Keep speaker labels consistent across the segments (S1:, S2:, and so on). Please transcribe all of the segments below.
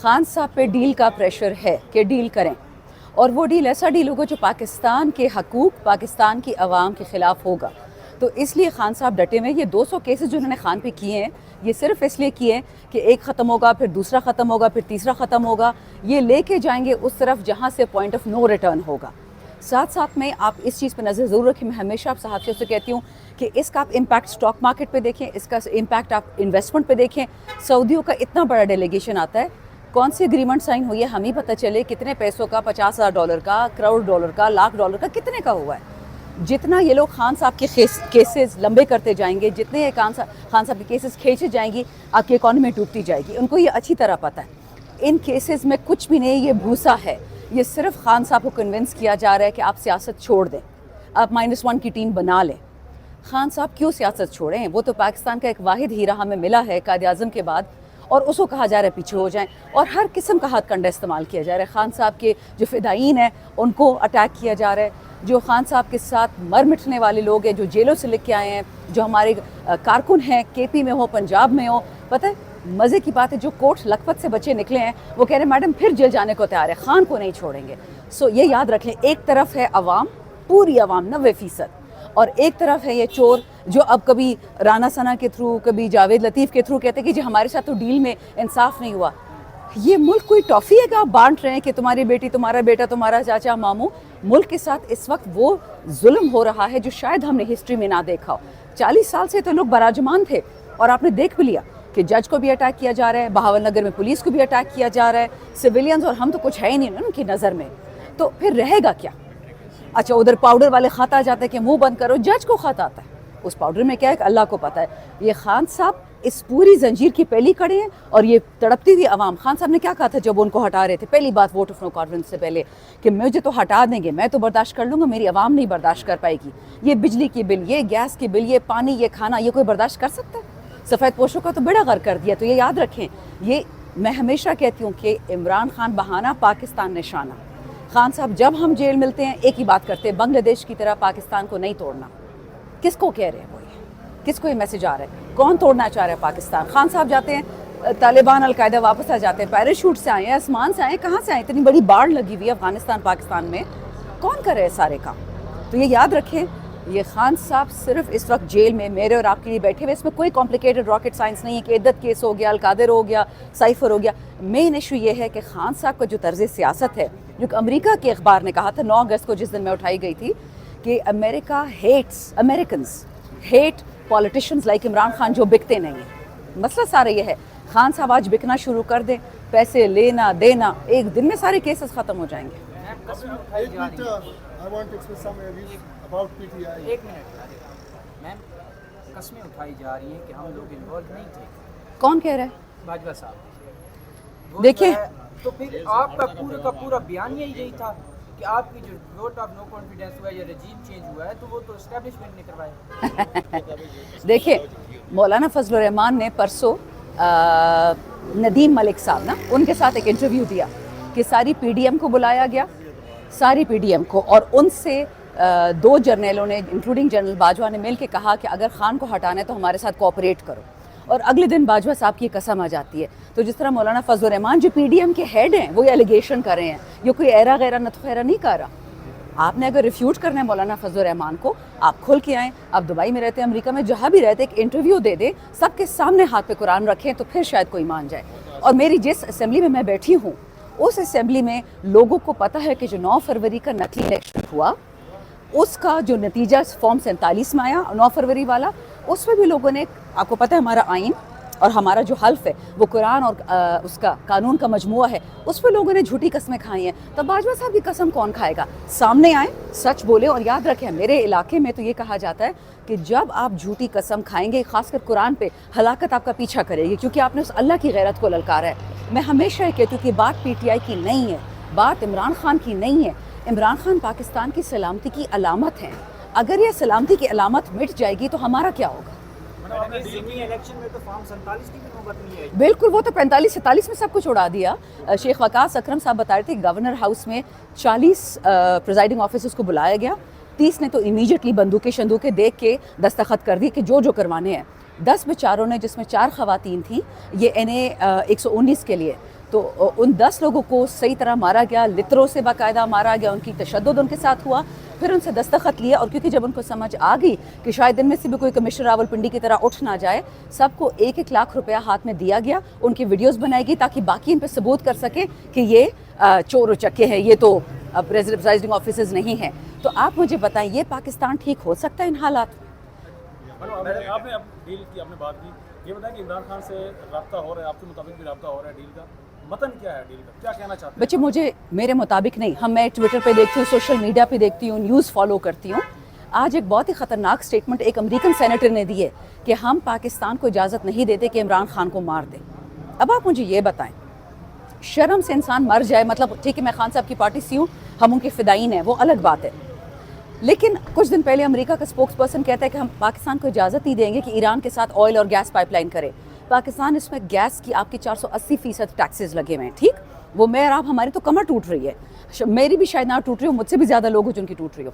S1: खान साहब पे डील का प्रेशर है कि डील करें, और वो डील ऐसा डील होगा जो पाकिस्तान के हकूक़, पाकिस्तान की आवाम के ख़िलाफ़ होगा। तो इसलिए खान साहब डटे हुए। ये 200 केसेस जो उन्होंने खान पे किए हैं, ये सिर्फ इसलिए किए हैं कि एक ख़त्म होगा, फिर दूसरा ख़त्म होगा, फिर तीसरा ख़त्म होगा। ये लेके जाएंगे उस तरफ जहाँ से पॉइंट ऑफ नो रिटर्न होगा। साथ साथ में आप इस चीज़ पे नज़र ज़रूर रखें। मैं हमेशा आप सहाफ़ियों से कहती हूँ कि इसका आप इम्पैक्ट स्टॉक मार्केट पे देखें, इसका इम्पैक्ट आप इन्वेस्टमेंट पे देखें। सऊदियों का इतना बड़ा डेलीगेशन आता है, कौन सी एग्रीमेंट साइन हुई है हम ही पता चले, कितने पैसों का, $50,000 का, करोड़ डॉलर का, $1,00,000 का, कितने का हुआ है। जितना ये लोग खान साहब के केसेस लंबे करते जाएंगे, जितने ये खान साहब के केसेस खींचे जाएंगी, आपकी इकॉनमी डूबती जाएगी। उनको ये अच्छी तरह पता है इन केसेस में कुछ भी नहीं, ये भूसा है। ये सिर्फ खान साहब को कन्विंस किया जा रहा है कि आप सियासत छोड़ दें, आप -1 की टीम बना लें। खान साहब क्यों सियासत छोड़ें? वो तो पाकिस्तान का एक वाहिद हीरा हमें मिला है कायद आज़म के बाद, और उसको कहा जा रहा है पीछे हो जाएं, और हर किस्म का हथ कंडा इस्तेमाल किया जा रहा है। खान साहब के जो फ़िदाईन हैं उनको अटैक किया जा रहा है, जो खान साहब के साथ मर मिटने वाले लोग हैं, जो जेलों से लिख के आए हैं, जो हमारे कारकुन हैं, KP में हो, पंजाब में हो। पता है मज़े की बात है, जो कोट लखपत से बच्चे निकले हैं वो कह रहे हैं मैडम फिर जेल जाने को तैयार है, खान को नहीं छोड़ेंगे। सो ये याद रख लें, एक तरफ है अवाम, पूरी अवाम 90%, और एक तरफ है ये चोर जो अब कभी राना सना के थ्रू, कभी जावेद लतीफ़ के थ्रू कहते हैं कि जी हमारे साथ तो डील में इंसाफ नहीं हुआ। ये मुल्क कोई टॉफ़ी है कि आप बांट रहे हैं कि तुम्हारी बेटी, तुम्हारा बेटा, तुम्हारा चाचा, मामू। मुल्क के साथ इस वक्त वो जुल्म हो रहा है जो शायद हमने हिस्ट्री में ना देखा हो। 40 साल से तो लोग बराजमान थे, और आपने देख भी लिया कि जज को भी अटैक किया जा रहा है, बहावल नगर में पुलिस को भी अटैक किया जा रहा है, सिविलियंस, और हम तो कुछ है ही नहीं उनकी नज़र में। तो फिर रहेगा क्या? अच्छा, उधर पाउडर वाले खत आ जाते हैं कि मुंह बंद करो, जज को खत आता है, उस पाउडर में क्या है अल्लाह को पता है। ये खान साहब इस पूरी जंजीर की पहली कड़ी हैं, और ये तड़पती हुई आवाम। खान साहब ने क्या कहा था जब उनको हटा रहे थे, पहली बात वोट ऑफ नो कॉन्फिडेंस से पहले, कि मुझे तो हटा देंगे, मैं तो बर्दाश्त कर लूँगा, मेरी आवाम नहीं बर्दाश्त कर पाएगी। ये बिजली की बिल, ये गैस की बिल, ये पानी, ये खाना, ये कोई बर्दाश्त कर सकता है? सफ़ेद पोशों का तो बेड़ा गर्क कर दिया। तो ये याद रखें, ये मैं हमेशा कहती हूँ कि इमरान खान बहाना, पाकिस्तान निशाना। खान साहब जब हम जेल मिलते हैं एक ही बात करते हैं, बांग्लादेश की तरह पाकिस्तान को नहीं तोड़ना। किसको कह रहे हैं वो? ये किसको ये मैसेज आ रहा है? कौन तोड़ना चाह रहा है पाकिस्तान? खान साहब जाते हैं, तालिबान, अलकायदा वापस आ जाते हैं, पैराशूट से आए हैं, आसमान से आए, कहाँ से आए? इतनी बड़ी बाढ़ लगी हुई है अफगानिस्तान पाकिस्तान में, कौन कर रहे हैं सारे काम? तो ये याद रखें, ये खान साहब सिर्फ इस वक्त जेल में मेरे और आपके लिए बैठे हुए। इसमें कोई कॉम्प्लिकेटेड रॉकेट साइंस नहीं है कि इद्दत केस हो गया, अलकादर हो गया, साइफर हो गया। मेन इशू ये है कि खान साहब का जो तर्ज सियासत है, जो अमेरिका के अखबार ने कहा था 9 अगस्त को, जिस दिन मैं उठाई गई थी, कि America hates Americans, hate politicians like Imran Khan जो बिकते नहीं हैं। मसला सारा ये है, खान साहब आज बिकना शुरू कर दें, पैसे लेना देना, एक दिन में सारे केसेस ख़त्म हो जाएंगे।
S2: एक मिनट मैम, कस्में उठाई जा रही हैं कि हम लोग इन्वॉल्व नहीं थे।
S1: कौन कह रहा है?
S2: बाजवा साहब।
S1: देखिए,
S2: तो फिर आपका पूरा का पूरा बयान यही था कि आपकी जो वोट ऑफ नो कॉन्फिडेंस हुआ या रजीम चेंज हुआ है, तो वो तो एस्टेब्लिशमेंट ने करवाया।
S1: देखिए, मौलाना फजल रहमान ने परसों नदीम मलिक साहब ना, उनके साथ एक इंटरव्यू दिया कि सारी PDM को बुलाया गया, सारी PDM को, और उनसे 2 जर्नलों ने इंक्लूडिंग जनरल बाजवा ने मिल के कहा कि अगर खान को हटाना है तो हमारे साथ कोऑपरेट करो। और अगले दिन बाजवा साहब की कसम आ जाती है। तो जिस तरह मौलाना फजल रहमान जो PDM के हेड हैं वो ये एलिगेशन कर रहे हैं, ये कोई एरा गैरा नतखैरा नहीं कर रहा। आपने अगर रिफ्यूट करना है मौलाना फजल रहमान को, आप खुल के आएँ। आप दुबई में रहते हैं, अमेरिका में, जहाँ भी रहते, एक इंटरव्यू दे दें, सबके सामने हाथ पे कुरान रखें, तो फिर शायद कोई मान जाए। और मेरी जिस असेंबली में मैं बैठी हूँ, उस असेंबली में लोगों को पता है कि जो 9 फरवरी का नकली इलेक्शन हुआ, उसका जो नतीजा फॉर्म 47 में आया 9 फरवरी वाला, उसमें भी लोगों ने, आपको पता है हमारा आइन और हमारा जो हल्फ है वो कुरान और उसका कानून का मजमुआ है, उस पर लोगों ने झूठी कस्में खाई हैं। तब बाजवा साहब की कसम कौन खाएगा? सामने आए, सच बोले। और याद रखें, मेरे इलाके में तो ये कहा जाता है कि जब आप झूठी कसम खाएंगे, खासकर कुरान पे, हलाकत आपका पीछा करेगी, क्योंकि आपने उस अल्लाह की गैरत को ललकारा है। मैं हमेशा ये कहती हूँ कि बात PTI की नहीं है, बात इमरान खान की नहीं है। इमरान खान पाकिस्तान की सलामती की अलामत हैं। अगर ये सलामती की अलामत मिट जाएगी तो हमारा क्या होगा?
S2: इलेक्शन में तो फॉर्म 47 की भी नौबत नहीं आई।
S1: बिल्कुल, वो तो 45-47 में सब कुछ उड़ा दिया। शेख वकास अकरम साहब बता रहे थे गवर्नर हाउस में 40 प्रिजाइडिंग ऑफिसर्स को बुलाया गया, 30 ने तो इमीडिएटली बंदूकें शंदूकें देख के दस्तखत कर दी कि जो करवाने हैं। 10 बेचारों ने, जिसमें 4 खवातीन थी, ये NA 119 के लिए تو ان 10 لوگوں کو صحیح طرح مارا گیا, لتروں سے باقاعدہ مارا گیا, ان کی تشدد ان کے ساتھ ہوا, پھر ان سے دستخط لیے, اور کیونکہ جب ان کو سمجھ آ گئی کہ شاید ان میں سے بھی کوئی کمشنر راولپنڈی کی طرح اٹھ نہ جائے, سب کو 1-1 لاکھ روپیہ ہاتھ میں دیا گیا, ان کی ویڈیوز بنائی گئی تاکہ باقی ان پہ ثبوت کر سکیں کہ یہ چور و چکے ہیں, یہ تو پریزائڈنگ آفیسرز نہیں ہیں. تو آپ مجھے بتائیں یہ پاکستان ٹھیک ہو سکتا ہے ان حالات؟
S3: آپ نے اب ڈیل کی آپ نے بات کی, یہ بتائیں کہ عمران خان سے رابطہ ہو رہا ہے, آپ کے مطابق بھی رابطہ ہو رہا ہے ڈیل کا, متن کیا ہے ڈیل کا, کیا کہنا چاہتے ہیں؟
S1: بچے مجھے میرے مطابق نہیں, میں ٹویٹر پہ دیکھتی ہوں, سوشل میڈیا پہ دیکھتی ہوں, نیوز فالو کرتی ہوں. آج ایک بہت ہی خطرناک سٹیٹمنٹ ایک امریکن سینیٹر نے دی ہے کہ ہم پاکستان کو اجازت نہیں دیتے کہ عمران خان کو مار دیں. اب آپ مجھے یہ بتائیں, شرم سے انسان مر جائے, مطلب ٹھیک ہے میں خان صاحب کی پارٹی سے ہوں, ہم ان کے فدائین ہیں, وہ الگ بات ہے, لیکن کچھ دن پہلے امریکہ کا اسپوکس پرسن کہتا ہے کہ ہم پاکستان کو اجازت نہیں دیں گے کہ ایران کے ساتھ آئل اور گیس پائپ لائن کرے. پاکستان اس میں گیس کی آپ کی 480% ٹیکسز لگے ہوئے ہیں, ٹھیک, وہ میں اور آپ ہماری تو کمر ٹوٹ رہی ہے, میری بھی شاید نہ ٹوٹ رہی ہو, مجھ سے بھی زیادہ لوگ ہو جن کی ٹوٹ رہی ہو.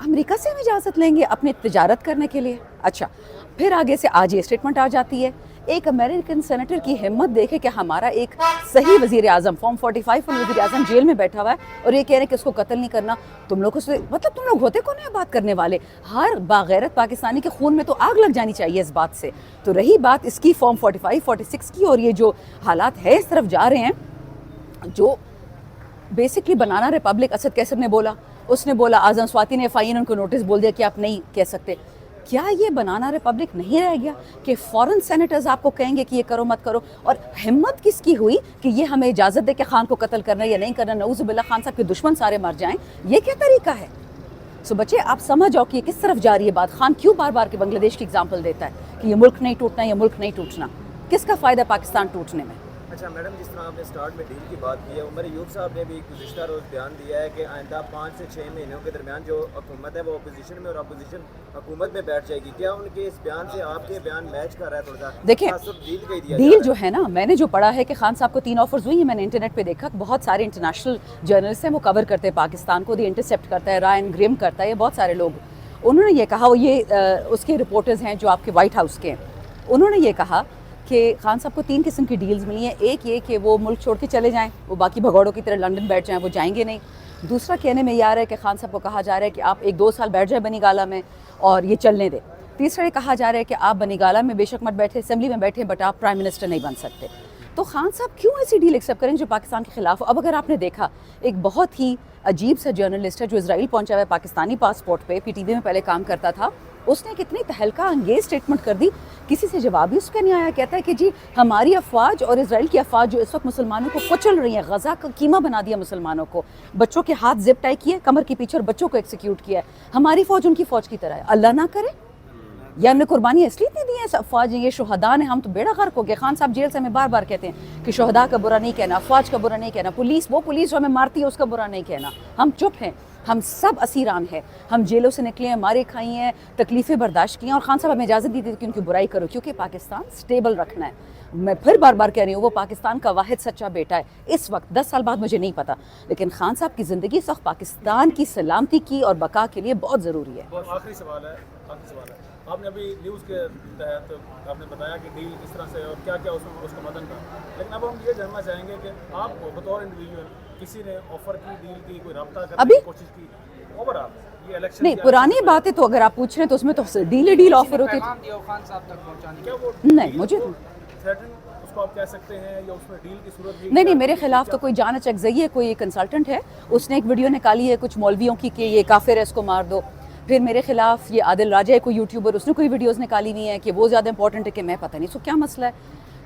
S1: امریکہ سے ہم اجازت لیں گے اپنی تجارت کرنے کے لیے؟ اچھا, پھر آگے سے آج یہ اسٹیٹمنٹ آ جاتی ہے, ایک امریکن سینیٹر کی ہمت دیکھے کہ ہمارا ایک صحیح وزیر اعظم, فارم 45 وزیر اعظم جیل میں بیٹھا ہوا ہے, اور یہ کہہ رہے ہیں کہ اس کو قتل نہیں کرنا. تم لوگوں سے مطلب تم لوگ ہوتے کون ہیں بات کرنے والے؟ ہر باغیرت پاکستانی کے خون میں تو آگ لگ جانی چاہیے اس بات سے. تو رہی بات اس کی فارم 45 46 کی, اور یہ جو حالات ہے اس طرف جا رہے ہیں, جو بیسکلی بنانا ریپبلک, اسد کیسر نے بولا, اس نے بولا, اعظم سواتی نے FIN ان کو نوٹس بول دیا کہ آپ نہیں کہہ سکتے. کیا یہ بنانا ریپبلک نہیں رہ گیا کہ فورن سینیٹرز آپ کو کہیں گے کہ یہ کرو مت کرو؟ اور ہمت کس کی ہوئی کہ یہ ہمیں اجازت دے کہ خان کو قتل کرنا یا نہیں کرنا, نعوذ باللہ خان صاحب کے دشمن سارے مر جائیں, یہ کیا طریقہ ہے؟ سو بچے آپ سمجھ جاؤ کہ یہ کس طرف جا رہی ہے بات. خان کیوں بار بار کے بنگلہ دیش کی اگزامپل دیتا ہے کہ یہ ملک نہیں ٹوٹنا, یہ ملک نہیں ٹوٹنا؟ کس کا فائدہ پاکستان ٹوٹنے میں؟
S4: اچھا میڈم, جس طرح آپ نے سٹارٹ میں ڈیل کی بات کی ہے, عمر ایوب صاحب نے بھی گزشتہ روز بیان دیا ہے کہ آئندہ 5 سے 6 مہینوں کے درمیان جو حکومت ہے وہ اپوزیشن میں اور اپوزیشن حکومت میں بیٹھ جائے گی. کیا ان کے اس بیان سے آپ کے بیان میچ کر رہا ہے تھوڑا سا؟
S1: دیکھیں ڈیل جو ہے نا, میں نے جو پڑھا ہے کہ خان صاحب کو 3 آفرز ہوئی ہیں, میں نے انٹرنیٹ پہ دیکھا, بہت سارے انٹرنیشنل جرنلسٹ ہیں وہ کور کرتے ہیں پاکستان کو, دی انٹرسیپٹ کرتا ہے, رائن گریم کرتا ہے, یہ بہت سارے لوگ, انہوں نے یہ کہا, وہ یہ اس کے رپورٹرز ہیں جو آپ کے وائٹ ہاؤس کے ہیں, انہوں نے یہ کہا کہ خان صاحب کو 3 قسم کی ڈیلز ملی ہیں. ایک یہ کہ وہ ملک چھوڑ کے چلے جائیں, وہ باقی بھگوڑوں کی طرح لنڈن بیٹھ جائیں, وہ جائیں گے نہیں. دوسرا کہنے میں یہ آ رہا ہے کہ خان صاحب کو کہا جا رہا ہے کہ آپ 1-2 سال بیٹھ جائیں بنی گالہ میں اور یہ چلنے دیں. تیسرا یہ کہا جا رہا ہے کہ آپ بنی گالہ میں بے شک مت بیٹھے, اسمبلی میں بیٹھے, بٹ آپ پرائم منسٹر نہیں بن سکتے. تو خان صاحب کیوں ایسی ڈیل ایکسیپٹ کریں جو پاکستان کے خلاف ہو؟ اب اگر آپ نے دیکھا, ایک بہت ہی عجیب سا جرنلسٹ ہے جو اسرائیل پہنچا ہوا ہے پاکستانی پاسپورٹ پہ, PTV میں پہلے کام کرتا تھا, اس نے کتنی تہلکہ انگیز اسٹیٹمنٹ کر دی, کسی سے جواب ہی اس کا نہیں آیا. کہتا ہے کہ جی ہماری افواج اور اسرائیل کی افواج جو اس وقت مسلمانوں کو کچل رہی ہیں, غزہ کا قیمہ بنا دیا مسلمانوں کو, بچوں کے ہاتھ زپ ٹائی کیے کمر کے پیچھے اور بچوں کو ایکسیکیوٹ کیا ہے, ہماری فوج ان کی فوج کی طرح ہے. اللہ نہ کرے, یا ہم نے قربانی اس لیے اتنی دی ہیں, افواج یہ شہداء ہیں, ہم تو بیڑا غرق ہو گئے. خان صاحب جیل سے ہمیں بار بار کہتے ہیں کہ شہداء کا برا نہیں کہنا, افواج کا برا نہیں کہنا, پولیس وہ پولیس جو ہمیں مارتی ہے اس کا برا نہیں کہنا. ہم چپ ہیں, ہم سب اسیران ہیں, ہم جیلوں سے نکلے ہیں, مارے کھائی ہیں, تکلیفیں برداشت کی ہیں, اور خان صاحب ہمیں اجازت دی تھی کہ ان کی برائی کرو, کیونکہ پاکستان سٹیبل رکھنا ہے. میں پھر بار بار کہہ رہی ہوں, وہ پاکستان کا واحد سچا بیٹا ہے اس وقت. 10 سال بعد مجھے نہیں پتا, لیکن خان صاحب کی زندگی اس وقت پاکستان کی سلامتی کی اور بقا کے لیے بہت ضروری ہے.
S3: آخری سوال ہے, آپ نے ابھی نیوز کے تحت آپ نے بتایا کہ ڈیل کس طرح سے اور کیا کیا اس کا متن تھا, لیکن اب ہم یہ جاننا چاہیں گے کہ آپ کو بطور انڈیویجول کسی نے آفر کی, ڈیل کی, کوئی رابطہ کرنے کی کوشش کی اوور آل یہ الیکشن؟
S1: نہیں, پرانی باتیں تو اگر آپ پوچھ رہے ہیں تو اس میں تو ڈیل آفر ہوتی
S2: پیغام دیا خان صاحب تک پہنچانے
S3: کیا وہ
S1: نہیں, مجھے
S3: تھریٹن اس کو آپ کہہ سکتے ہیں, یا اس میں ڈیل کی صورت
S1: نہیں, میرے خلاف تو کوئی جانا چکزئی ہے, کوئی کنسلٹنٹ ہے, اس نے ایک ویڈیو نکالی ہے کچھ مولویوں کی کہ یہ کافر ہے اس کو مار دو. پھر میرے خلاف یہ عادل راجہ ہے کوئی یوٹیوبر, اس نے کوئی ویڈیوز نکالی ہوئی ہیں کہ وہ زیادہ امپورٹنٹ ہے کہ میں پتہ نہیں سو کیا مسئلہ ہے.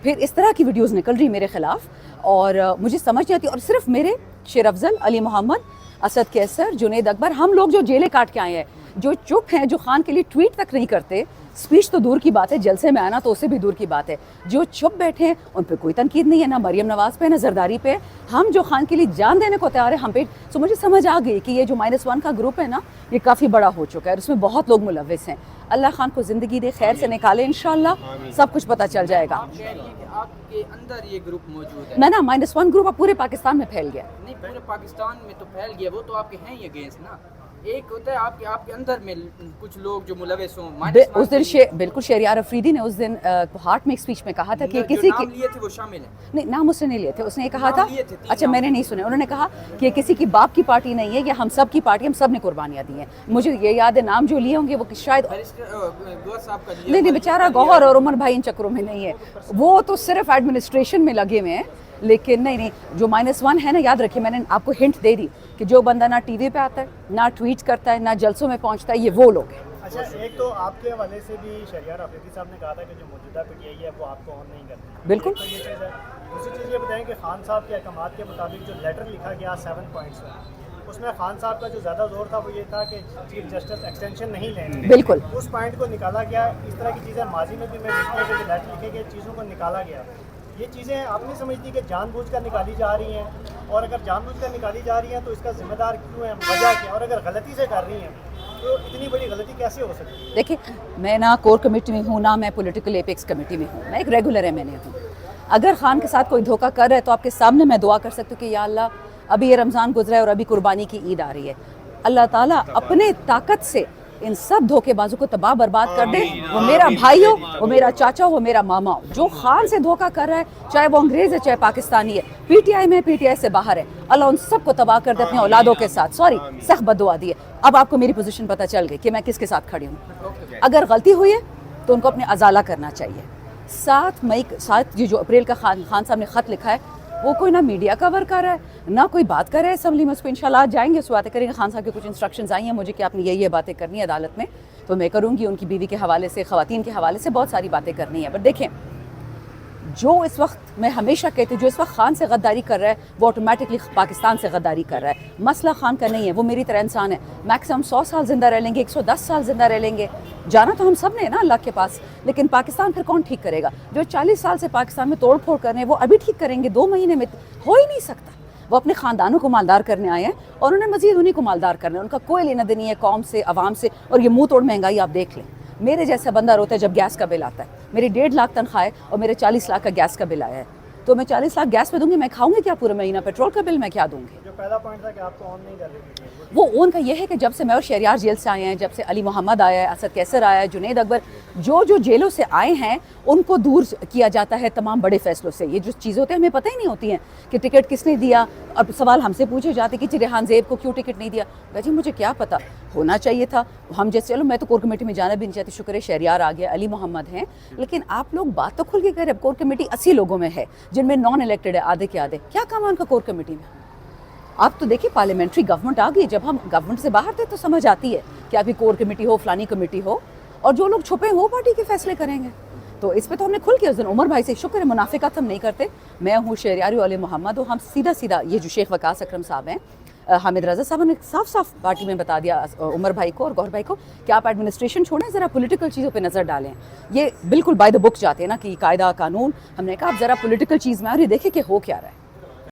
S1: پھر اس طرح کی ویڈیوز نکل رہی میرے خلاف, اور مجھے سمجھ نہیں آتی. اور صرف میرے شیر افضل, علی محمد, اسد کیسر, جنید اکبر, ہم لوگ جو جیلیں کاٹ کے آئے ہیں, جو چپ ہیں, جو خان کے لیے ٹویٹ تک نہیں کرتے, اسپیچ تو دور کی بات ہے, جلسے میں آنا تو اسے بھی دور کی بات ہے, جو چپ بیٹھے ہیں ان پہ کوئی تنقید نہیں ہے, نہ مریم نواز پہ, نہ زرداری پہ. ہم جو خان کے لیے جان دینے کو تیار ہے ہم پہ. سو مجھے سمجھ آ گئی کہ یہ جو -1 کا گروپ ہے نا, یہ کافی بڑا ہو چکا ہے, اور اس میں بہت لوگ ملوث ہیں. اللہ خان کو زندگی دے, خیر سے نکالے, انشاءاللہ سب کچھ پتہ چل جائے گا.
S2: آپ کہہ رہی ہیں کہ آپ کے اندر یہ گروپ موجود ہے؟
S1: نا -1 گروپ اب پورے پاکستان میں پھیل گیا.
S2: نہیں, پورے پاکستان میں تو پھیل گیا, وہ تو آپ کے ہیں ہی اگینسٹ نا. एक होता है आपके अंदर में कुछ लोग जो मुलविस हों,
S1: उस दिन बिल्कुल शहरियार अफरीदी ने उस दिन हार्ट में एक स्पीच में कहा था कि किसी की
S2: लिए थे वो शामिल है।
S1: नहीं, नाम उसने नहीं लिए थे, उसने ये कहा था,
S2: लिए थे,
S1: अच्छा मैंने नहीं सुने, उन्होंने कहा कि किसी की बाप की पार्टी नहीं है, ये हम सब की पार्टी, हम सब ने कुर्बानियाँ दी हैं। मुझे ये याद है नाम जो लिए होंगे वो शायद
S2: गौहर साहब का लिया,
S1: नहीं बेचारा गौहर और उमर भाई इन चक्करों में नहीं है, वो तो सिर्फ एडमिनिस्ट्रेशन में लगे हुए हैं। लेकिन नहीं, जो -1 है ना, याद रखिए मैंने आपको हिंट दे दी कि जो बंदा ना टीवी पे आता है, ना ट्वीट करता है, ना जलसों में पहुंचता है, ये वो लोग हैं।
S5: अच्छा, एक तो आपके हवाले से भी शहरियार अफरीदी साहब ने कहा था कि जो मौजूदा पीटीआई है वो आपको ऑन नहीं करती,
S1: बिल्कुल।
S5: तो ये चीज़ है। दूसरी चीज़ ये बताएं कि खान साहब के अहकामात के मुताबिक जो लेटर लिखा गया 7 पॉइंट्स में, उसमें खान साहब का जो ज़्यादा जोर था वो ये था कि चीफ जस्टिस एक्सटेंशन नहीं लेंगे,
S1: बिल्कुल
S5: उस पॉइंट को निकाला गया। इस तरह की चीज़ें माजी में भी मैं देखती हूँ कि लेटर लिखे गए चीज़ों को निकाला गया। ये चीज़ें आप नहीं समझती कि जानबूझकर निकाली जा रही हैं, और अगर जानबूझकर निकाली जा रही हैं तो इसका जिम्मेदार क्यों है, वजह क्या, और अगर गलती से कर रही हैं तो इतनी बड़ी गलती कैसे हो सकती है?
S1: देखिए, मैं ना कोर कमेटी में हूँ, ना मैं पॉलिटिकल एपेक्स कमेटी में हूँ, मैं एक रेगुलर एमएनए हूँ। अगर खान के साथ कोई धोखा कर रहा है तो आपके सामने मैं दुआ कर सकती हूँ कि या अल्लाह, अभी ये रमज़ान गुजरा है और अभी कुर्बानी की ईद आ रही है, अल्लाह ताला अपने ताकत से इन सब धोखेबाजों को तबाह बर्बाद कर दे। वो मेरा भाई हो, वो मेरा चाचा हो, वो मेरा मामा हो, जो खान से धोखा कर रहा है, चाहे वो अंग्रेज़ है चाहे पाकिस्तानी है, पीटीआई में पीटीआई से बाहर है, अल्लाह उन सबको तबाह कर दे अपने औलादों के साथ। सॉरी, सख्त बद्दुआ दी है। अब आपको मेरी पोजीशन पता चल गई कि मैं किसके साथ खड़ी हूँ। अगर गलती हुई है तो उनको अपने अजाला करना चाहिए। 7 जो अप्रैल का खान साहब ने ख़त लिखा है, वो कोई ना मीडिया कवर कर रहा है, ना कोई बात कर रहा है असेंबली में। उस पर इंशाल्लाह आज जाएंगे, उस बातें करेंगे। खान साहब की कुछ इंस्ट्रक्शंस आई हैं मुझे कि आपने ये बातें करनी है अदालत में, तो मैं करूँगी। उनकी बीवी के हवाले से, ख़वातीन के हवाले से बहुत सारी बातें करनी है। बट देखें, जो इस वक्त मैं हमेशा कहती हूँ, जो इस वक्त खान से गद्दारी कर रहा है वो ऑटोमेटिकली पाकिस्तान से गद्दारी कर रहा है। मसला खान का नहीं है, वो मेरी तरह इंसान है। मैक्सिमम 100 साल ज़िंदा रह लेंगे, 110 साल ज़िंदा रह लेंगे, जाना तो हम सब ने है ना अल्लाह के पास। लेकिन पाकिस्तान फिर कौन ठीक करेगा? जो 40 साल से पाकिस्तान में तोड़ फोड़ कर रहे हैं वो अभी ठीक करेंगे? 2 महीने में हो ही नहीं सकता। वो अपने ख़ानदानों को मालदार करने आए हैं और उन्हें मज़ीद उन्हीं को मालदार करना है। उनका कोई लेना देनी है कौम से, आवाम से। और ये मुँह तोड़ महंगाई आप देख लें, मेरे जैसा बंदा रोता है जब गैस का बिल आता है। मेरी 1.5 लाख तनख्वाह है और मेरे 40 लाख का गैस का बिल आया है, तो मैं 40 लाख गैस पे दूंगी, मैं खाऊंगी क्या पूरा महीना? पेट्रोल का बिल मैं क्या दूंगी?
S5: जो पहला पॉइंट था कि आपको ऑन नहीं कर रही थी,
S1: वो उनका ये है कि जब से मैं और शहरियार जेल से आए हैं, जब से अली मोहम्मद आया है, असद कैसर आया है, जुनैद अकबर, जो जेलों से आए हैं उनको दूर किया जाता है तमाम बड़े फैसलों से। ये जो चीज़ें होती हैं हमें पता ही नहीं होती हैं कि टिकट किसने दिया। अब सवाल हमसे पूछे जाते कि रेहान ज़ेब को क्यों टिकट नहीं दिया? जी मुझे क्या पता, होना चाहिए था। हम जैसे, चलो मैं तो कोर कमेटी में जाना भी नहीं चाहती, शुक्र है शहरियार आ गया, अली मोहम्मद हैं, लेकिन आप लोग बात तो खुल के करें। अब कोर कमेटी 80 लोगों में है जिनमें नॉन इलेक्टेड है, आधे के आधे। क्या काम है उनका कोर कमेटी में? आप तो देखिए पार्लियामेंट्री गवर्नमेंट आ गई। जब हम गवर्नमेंट से बाहर थे तो समझ आती है कि आपकी कोर कमेटी हो, फलानी कमेटी हो, और जो लोग छुपे हैं वो पार्टी के फैसले करेंगे। तो इस पे तो हमने खुल के उस दिन उमर भाई से, शुक्र है मुनाफिकत हम नहीं करते। मैं हूँ शहरियारी वाले मोहम्मद हो, हम सीधा ये जो शेख वकास अकरम साहब हैं, हामिद रज़ा साहब ने साफ पार्टी में बता दिया उमर भाई को और गौहर भाई को कि आप एडमिनिस्ट्रेशन छोड़ें, ज़रा पॉलिटिकल चीज़ों पे नज़र डालें। ये बिल्कुल बाय द बुक जाते हैं ना कि कायदा कानून। हमने कहा आप ज़रा पॉलिटिकल चीज़ में और ये देखें कि हो क्या रहा है।